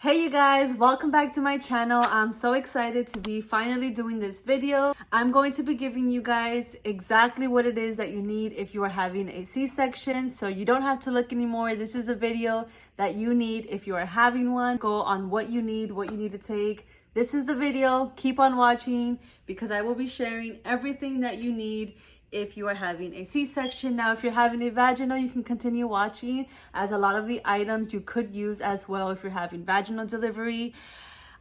Hey you guys, welcome back to my channel. I'm so excited to be finally doing this video. I'm going to be giving you guys exactly what it is that you need if you are having a C-section, so you don't have to look anymore. This is the video that you need if you are having one. Go on what you need to take. This is the video. Keep on watching because I will be sharing everything that you need if you are having a C-section. Now, if you're having a vaginal, you can continue watching, as a lot of the items you could use as well if you're having vaginal delivery.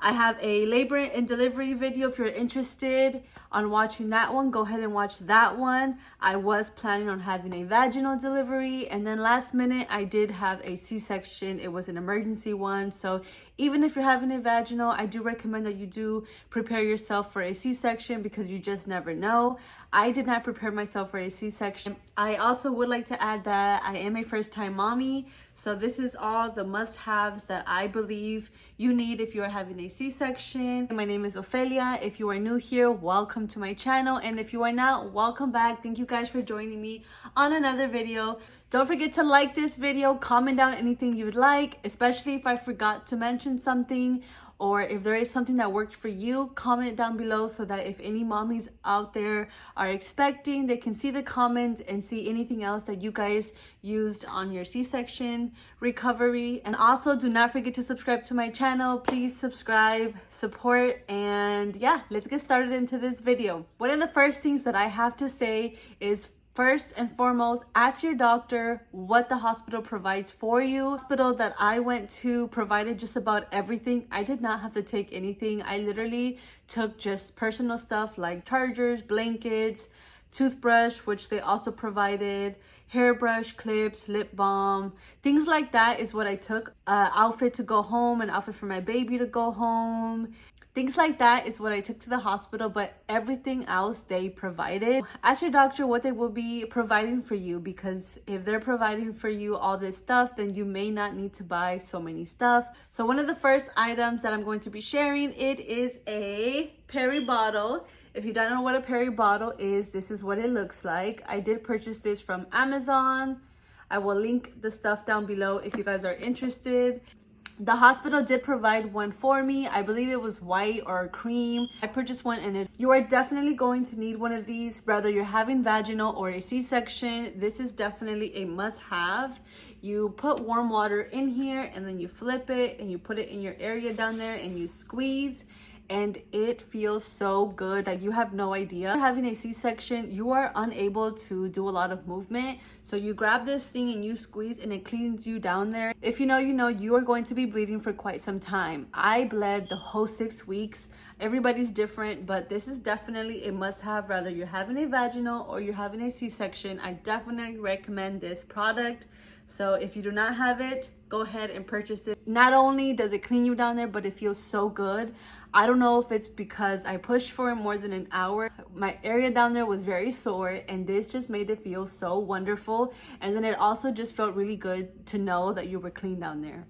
I have a labor and delivery video. If you're interested on watching that one, go ahead and watch that one. I was planning on having a vaginal delivery, and then last minute I did have a C-section. It was an emergency one. So even if you're having a vaginal, I do recommend that you do prepare yourself for a C-section because you just never know. I did not prepare myself for a C-section. I also would like to add that I am a first-time mommy, so this is all the must-haves that I believe you need if you are having a C-section. My name is Ophelia. If you are new here, welcome to my channel, and if you are not, welcome back. Thank you guys for joining me on another video. Don't forget to like this video, comment down anything you would like, especially if I forgot to mention something, or if there is something that worked for you, comment it down below so that if any mommies out there are expecting, they can see the comment and see anything else that you guys used on your C-section recovery. And also, do not forget to subscribe to my channel. Please subscribe, support, and yeah, let's get started into this video. One of the first things that I have to say is, first and foremost, ask your doctor what the hospital provides for you. The hospital that I went to provided just about everything. I did not have to take anything. I literally took just personal stuff like chargers, blankets, toothbrush, which they also provided, hairbrush, clips, lip balm, things like that is what I took. Outfit to go home, an outfit for my baby to go home. Things like that is what I took to the hospital, but everything else they provided. Ask your doctor what they will be providing for you, because if they're providing for you all this stuff, then you may not need to buy so many stuff. So one of the first items that I'm going to be sharing, it is a Peri bottle. If you don't know what a Peri bottle is, this is what it looks like. I did purchase this from Amazon. I will link the stuff down below if you guys are interested. The hospital did provide one for me. I believe it was white or cream. I purchased one in it. You are definitely going to need one of these, whether you're having vaginal or a C-section. This is definitely a must-have. You put warm water in here and then you flip it and you put it in your area down there and you squeeze, and it feels so good that you have no idea. Having a C-section, you are unable to do a lot of movement. So you grab this thing and you squeeze and it cleans you down there. If you know, you know, you are going to be bleeding for quite some time. I bled the whole 6 weeks. Everybody's different, but this is definitely a must-have, whether you're having a vaginal or you're having a C-section. I definitely recommend this product. So if you do not have it, go ahead and purchase it. Not only does it clean you down there, but it feels so good. I don't know if it's because I pushed for more than an hour. My area down there was very sore, and this just made it feel so wonderful. And then it also just felt really good to know that you were clean down there.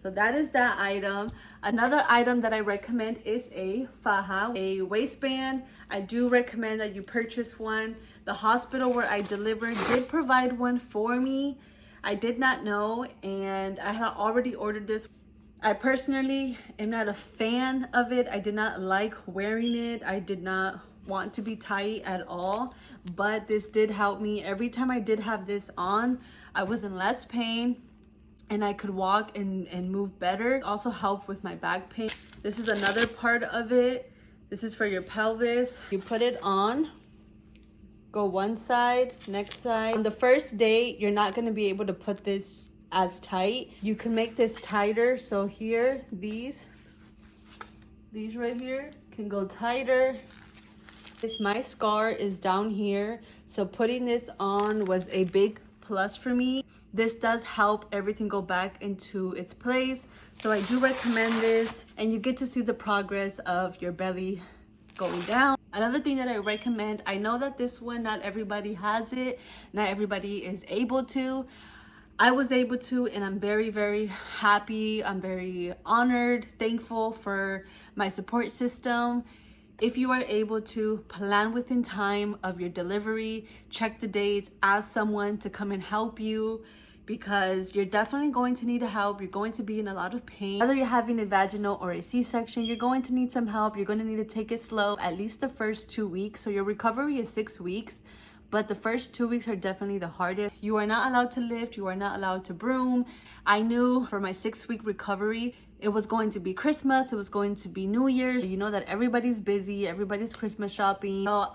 So that is that item. Another item that I recommend is a faja, a waistband. I do recommend that you purchase one. The hospital where I delivered did provide one for me. I did not know, and I had already ordered this. I personally am not a fan of it. I did not like wearing it. I did not want to be tight at all, but this did help me. Every time I did have this on, I was in less pain and I could walk and move better. It also helped with my back pain. This is another part of it. This is for your pelvis. You put it on, go one side, next side. On the first day, you're not gonna be able to put this as tight. You can make this tighter. So here, these right here can go tighter. My scar is down here, so putting this on was a big plus for me. This does help everything go back into its place. So I do recommend this, and you get to see the progress of your belly going down. Another thing that I recommend, I know that this one, not everybody has it, not everybody is able to. I was able to, and I'm very, very happy. I'm very honored, thankful for my support system. If you are able to plan within time of your delivery, check the dates, ask someone to come and help you. because you're definitely going to need help. You're going to be in a lot of pain. Whether you're having a vaginal or a C-section, you're going to need some help. You're going to need to take it slow, at least the first 2 weeks. So your recovery is 6 weeks, but the first 2 weeks are definitely the hardest. You are not allowed to lift. You are not allowed to broom. I knew for my 6-week recovery, it was going to be Christmas, it was going to be New Year's. You know that everybody's busy, everybody's Christmas shopping. So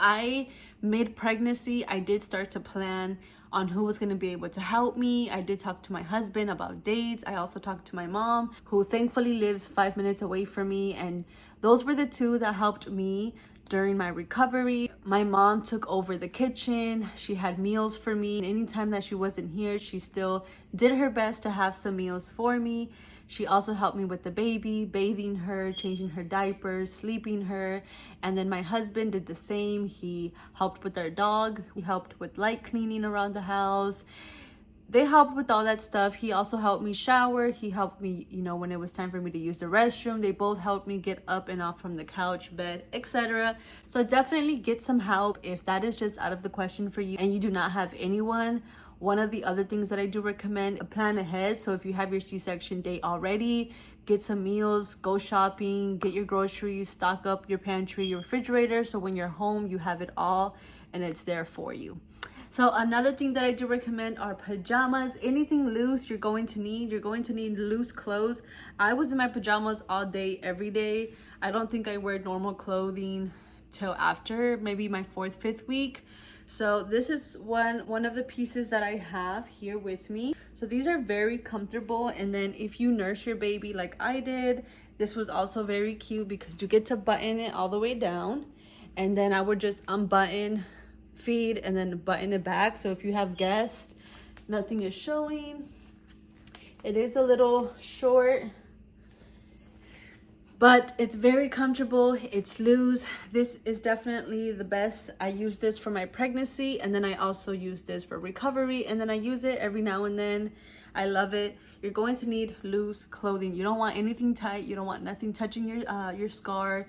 mid-pregnancy, I did start to plan on who was going to be able to help me. I did talk to my husband about dates. I also talked to my mom, who thankfully lives 5 minutes away from me. And those were the two that helped me during my recovery. My mom took over the kitchen. She had meals for me. And anytime that she wasn't here, she still did her best to have some meals for me. She also helped me with the baby, bathing her, changing her diapers, sleeping her. And then my husband did the same. He helped with our dog. He helped with light cleaning around the house. They helped with all that stuff. He also helped me shower. He helped me, when it was time for me to use the restroom. They both helped me get up and off from the couch, bed, etc. So definitely get some help if that is just out of the question for you and you do not have anyone. One of the other things that I do recommend, plan ahead. So if you have your C-section date already, get some meals, go shopping, get your groceries, stock up your pantry, your refrigerator. So when you're home, you have it all and it's there for you. So another thing that I do recommend are pajamas. Anything loose you're going to need. You're going to need loose clothes. I was in my pajamas all day, every day. I don't think I wear normal clothing till after maybe my 4th, 5th week. So this is one of the pieces that I have here with me. So these are very comfortable. And then if you nurse your baby like I did, this was also very cute because you get to button it all the way down. And then I would just unbutton, feed, and then button it back. So if you have guests, nothing is showing. It is a little short, but it's very comfortable. It's loose. This is definitely the best. I use this for my pregnancy, and then I also use this for recovery, and then I use it every now and then. I love it. You're going to need loose clothing. You don't want anything tight. You don't want nothing touching your scar.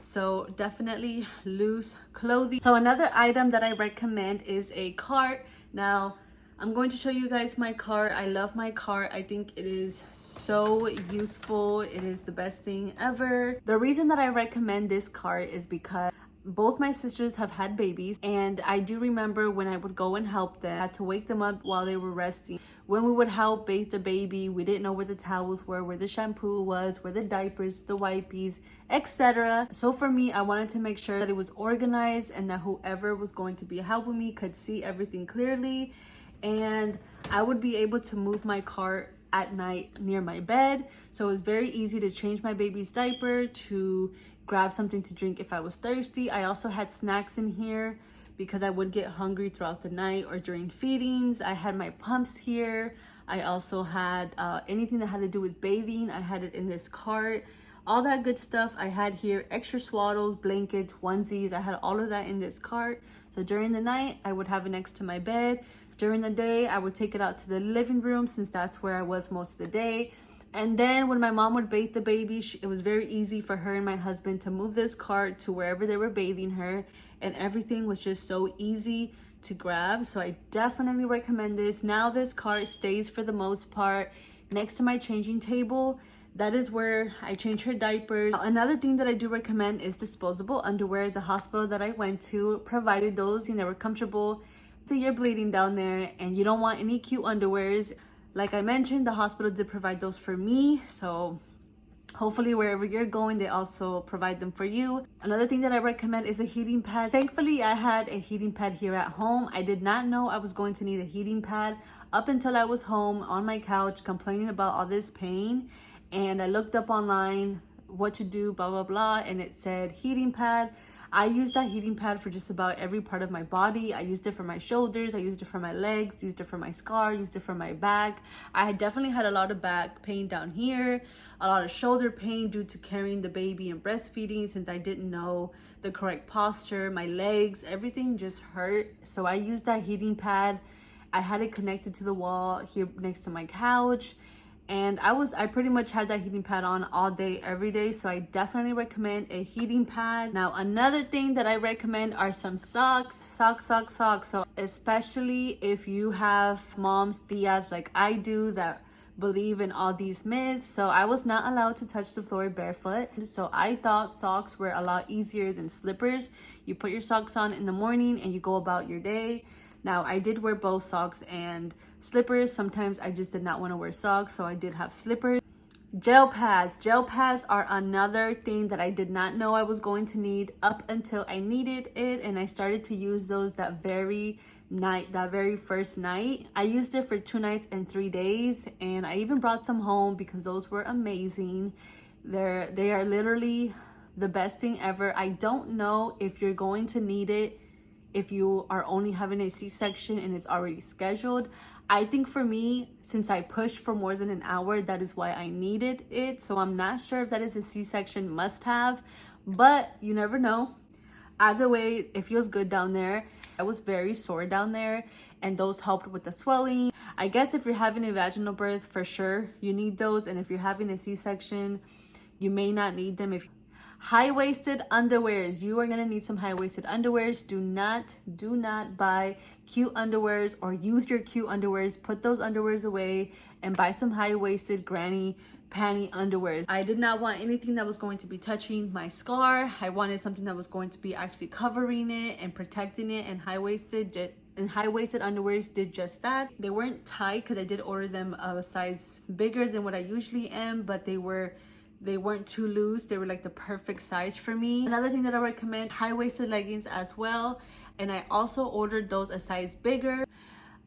So definitely loose clothing. So another item that I recommend is a cart. Now I'm going to show you guys my cart. I love my cart. I think it is so useful. It is the best thing ever. The reason that I recommend this cart is because both my sisters have had babies, and I do remember when I would go and help them, I had to wake them up while they were resting. When we would help bathe the baby, we didn't know where the towels were, where the shampoo was, where the diapers, the wipes, etc. So for me, I wanted to make sure that it was organized and that whoever was going to be helping me could see everything clearly, and I would be able to move my cart at night near my bed. So it was very easy to change my baby's diaper, to grab something to drink if I was thirsty. I also had snacks in here because I would get hungry throughout the night or during feedings. I had my pumps here. I also had anything that had to do with bathing. I had it in this cart. All that good stuff I had here. Extra swaddles, blankets, onesies. I had all of that in this cart. So during the night, I would have it next to my bed. During the day, I would take it out to the living room since that's where I was most of the day. And then when my mom would bathe the baby, it was very easy for her and my husband to move this cart to wherever they were bathing her. And everything was just so easy to grab. So I definitely recommend this. Now this cart stays for the most part next to my changing table. That is where I change her diapers. Another thing that I do recommend is disposable underwear. The hospital that I went to provided those, and they were comfortable. So you're bleeding down there and you don't want any cute underwears. Like I mentioned, the hospital did provide those for me. So hopefully wherever you're going, they also provide them for you. Another thing that I recommend is a heating pad. Thankfully, I had a heating pad here at home. I did not know I was going to need a heating pad up until I was home on my couch complaining about all this pain. And I looked up online what to do, blah, blah, blah. And it said heating pad. I used that heating pad for just about every part of my body. I used it for my shoulders, I used it for my legs, used it for my scar, used it for my back. I had definitely had a lot of back pain down here, a lot of shoulder pain due to carrying the baby and breastfeeding since I didn't know the correct posture. My legs, everything just hurt. So I used that heating pad. I had it connected to the wall here next to my couch. and I pretty much had that heating pad on all day every day, so I definitely recommend a heating pad. Now another thing that I recommend are some socks. So especially if you have moms, tias like I do that believe in all these myths. So I was not allowed to touch the floor barefoot, so I thought socks were a lot easier than slippers. You put your socks on in the morning and you go about your day. Now I did wear both socks and slippers. Sometimes I just did not want to wear socks, so I did have slippers. Gel pads are another thing that I did not know I was going to need up until I needed it, and I started to use those that very first night. I used it for 2 nights and 3 days, and I even brought some home because those were amazing. They are literally the best thing ever. I don't know if you're going to need it if you are only having a C-section and it's already scheduled. I think for me, since I pushed for more than an hour, that is why I needed it. So I'm not sure if that is a C-section must-have, but you never know. Either way, it feels good down there. I was very sore down there, and those helped with the swelling. I guess if you're having a vaginal birth, for sure, you need those. And if you're having a C-section, you may not need them. High-waisted underwears. You are gonna need some high-waisted underwears. Do not buy cute underwears or use your cute underwears. Put those underwears away and buy some high-waisted granny panty underwears. I did not want anything that was going to be touching my scar. I wanted something that was going to be actually covering it and protecting it, and high-waisted underwears did just that. They weren't tight because I did order them a size bigger than what I usually am, but they weren't too loose. They were like the perfect size for me. Another thing that I recommend, high-waisted leggings as well. And I also ordered those a size bigger.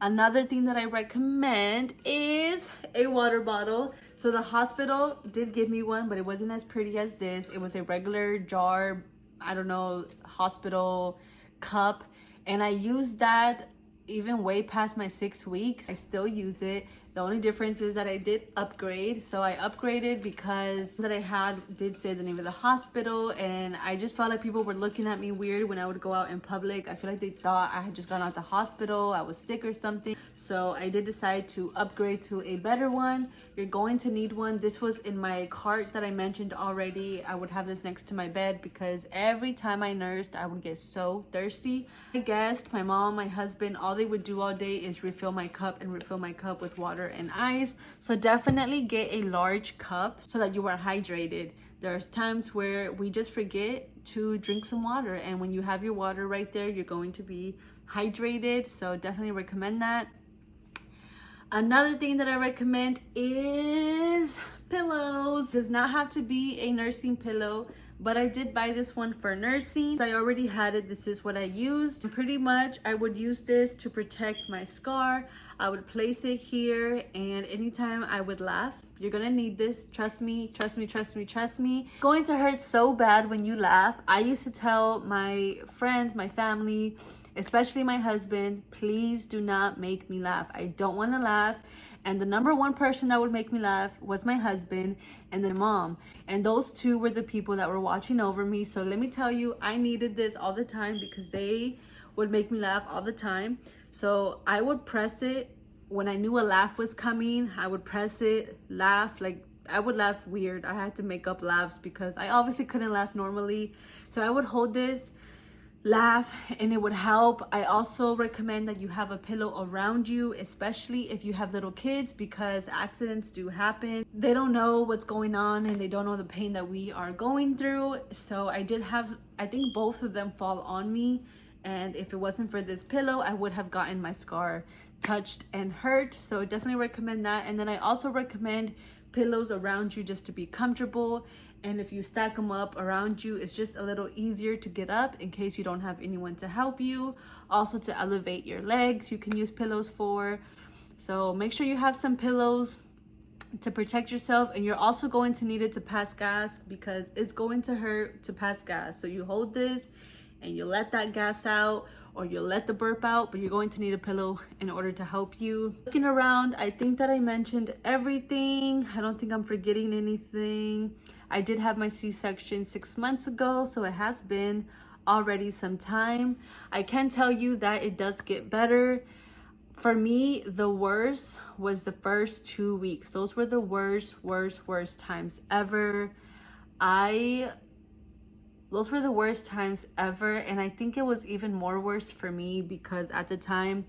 Another thing that I recommend is a water bottle. So the hospital did give me one, but it wasn't as pretty as this. It was a regular jar, I don't know, hospital cup. And I used that even way past my 6 weeks. I still use it. The only difference is that I did upgrade. So I upgraded because that I had did say the name of the hospital, and I just felt like people were looking at me weird when I would go out in public. I feel like they thought I had just gone out the hospital, I was sick or something. So I did decide to upgrade to a better one. You're going to need one. This was in my cart that I mentioned already. I would have this next to my bed because every time I nursed, I would get so thirsty. My guest, my mom, my husband, all they would do all day is refill my cup with water and ice. So definitely get a large cup so that you are hydrated. There's times where we just forget to drink some water, and when you have your water right there, you're going to be hydrated. So definitely recommend that. Another thing that I recommend is pillows. It does not have to be a nursing pillow, but I did buy this one for nursing. I already had it. This is what I used. Pretty much I would use this to protect my scar. I would place it here, and anytime I would laugh, you're gonna need this. Trust me. It's going to hurt so bad when you laugh. I used to tell my friends, my family, especially my husband, please do not make me laugh. I don't want to laugh. And the number one person that would make me laugh was my husband and then mom. And those two were the people that were watching over me. So let me tell you, I needed this all the time because they would make me laugh all the time. So I would press it when I knew a laugh was coming. I would press it, laugh, like I would laugh weird. I had to make up laughs because I obviously couldn't laugh normally. So I would hold this, laugh, and it would help. I also recommend that you have a pillow around you, especially if you have little kids, because accidents do happen. They don't know what's going on and they don't know the pain that we are going through. So I think both of them fall on me, and if it wasn't for this pillow, I would have gotten my scar touched and hurt. So definitely recommend that. And then I also recommend pillows around you just to be comfortable. And if you stack them up around you, it's just a little easier to get up in case you don't have anyone to help you. Also to elevate your legs, you can use pillows for. So make sure you have some pillows to protect yourself. And you're also going to need it to pass gas because it's going to hurt to pass gas. So you hold this and you let that gas out, or you'll let the burp out, but you're going to need a pillow in order to help you. Looking around, I think that I mentioned everything. I don't think I'm forgetting anything. I did have my C-section 6 months ago, so it has been already some time. I can tell you that it does get better. For me, the worst was the first 2 weeks. Those were the worst times ever. Those were the worst times ever. And I think it was even more worse for me because at the time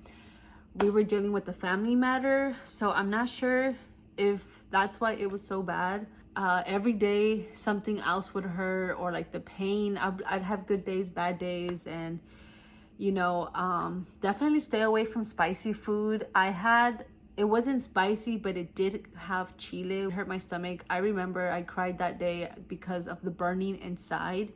we were dealing with a family matter. So I'm not sure if that's why it was so bad. Every day something else would hurt, or like the pain. I'd have good days, bad days, and definitely stay away from spicy food. It wasn't spicy, but it did have chile. It hurt my stomach. I remember I cried that day because of the burning inside.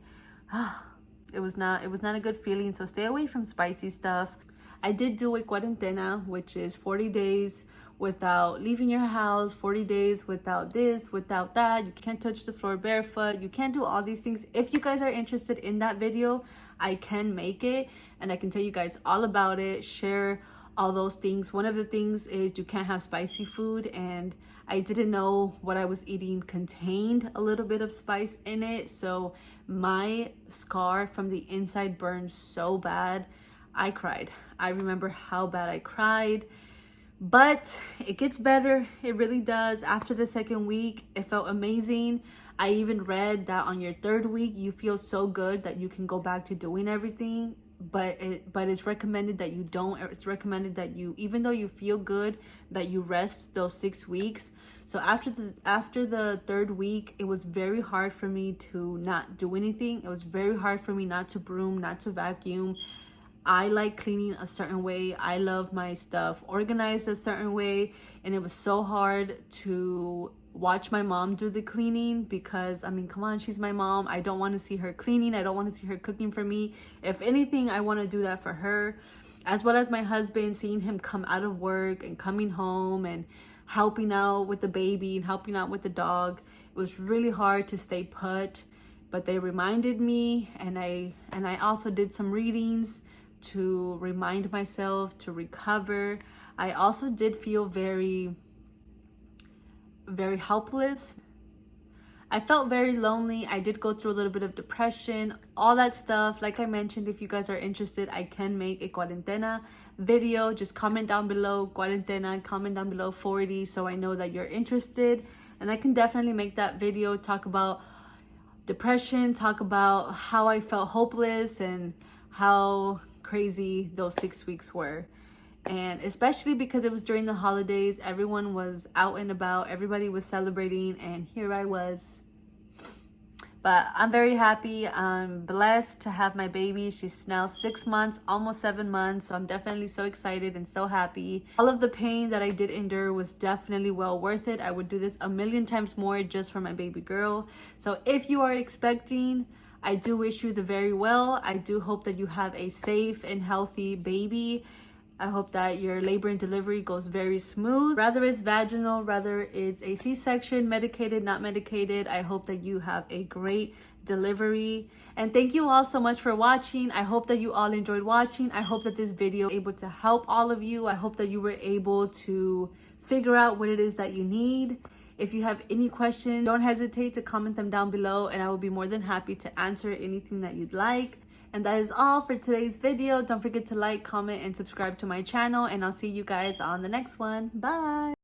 It was not a good feeling. So stay away from spicy stuff. I did do a cuarentena, which is 40 days without leaving your house, 40 days without this, without that. You can't touch the floor barefoot. You can't do all these things. If you guys are interested in that video, I can make it and I can tell you guys all about it, share all those things. One of the things is you can't have spicy food, and I didn't know what I was eating contained a little bit of spice in it. So my scar from the inside burned so bad. I cried. I remember how bad I cried. But it gets better. It really does. After the second week, it felt amazing. I even read that on your third week, you feel so good that you can go back to doing everything. But it's recommended that you don't. It's recommended that you, even though you feel good, that you rest those 6 weeks. So after the third week, it was very hard for me to not do anything. It was very hard for me not to broom, not to vacuum. I like cleaning a certain way. I love my stuff organized a certain way. And it was so hard to watch my mom do the cleaning because, I mean, come on, she's my mom. I don't want to see her cleaning. I don't want to see her cooking for me. If anything, I want to do that for her. As well as my husband, seeing him come out of work and coming home and helping out with the baby and helping out with the dog. It was really hard to stay put. But they reminded me, and I also did some readings to remind myself to recover. I also did feel very helpless. I felt very lonely. I did go through a little bit of depression, all that stuff. Like I mentioned, if you guys are interested, I can make a cuarentena video. Just comment down below cuarentena, comment down below 40, so I know that you're interested, and I can definitely make that video, talk about depression, talk about how I felt hopeless and how crazy those 6 weeks were. And especially because it was during the holidays, everyone was out and about, everybody was celebrating, and here I was. But I'm very happy. I'm blessed to have my baby. She's now 6 months, almost 7 months. So I'm definitely so excited and so happy. All of the pain that I did endure was definitely well worth it. I would do this a million times more just for my baby girl. So if you are expecting, I do wish you the very well. I do hope that you have a safe and healthy baby. I hope that your labor and delivery goes very smooth. Whether it's vaginal, whether it's a C-section, medicated, not medicated, I hope that you have a great delivery. And thank you all so much for watching. I hope that you all enjoyed watching. I hope that this video was able to help all of you. I hope that you were able to figure out what it is that you need. If you have any questions, don't hesitate to comment them down below, and I will be more than happy to answer anything that you'd like. And that is all for today's video. Don't forget to like, comment, and subscribe to my channel, and I'll see you guys on the next one. Bye!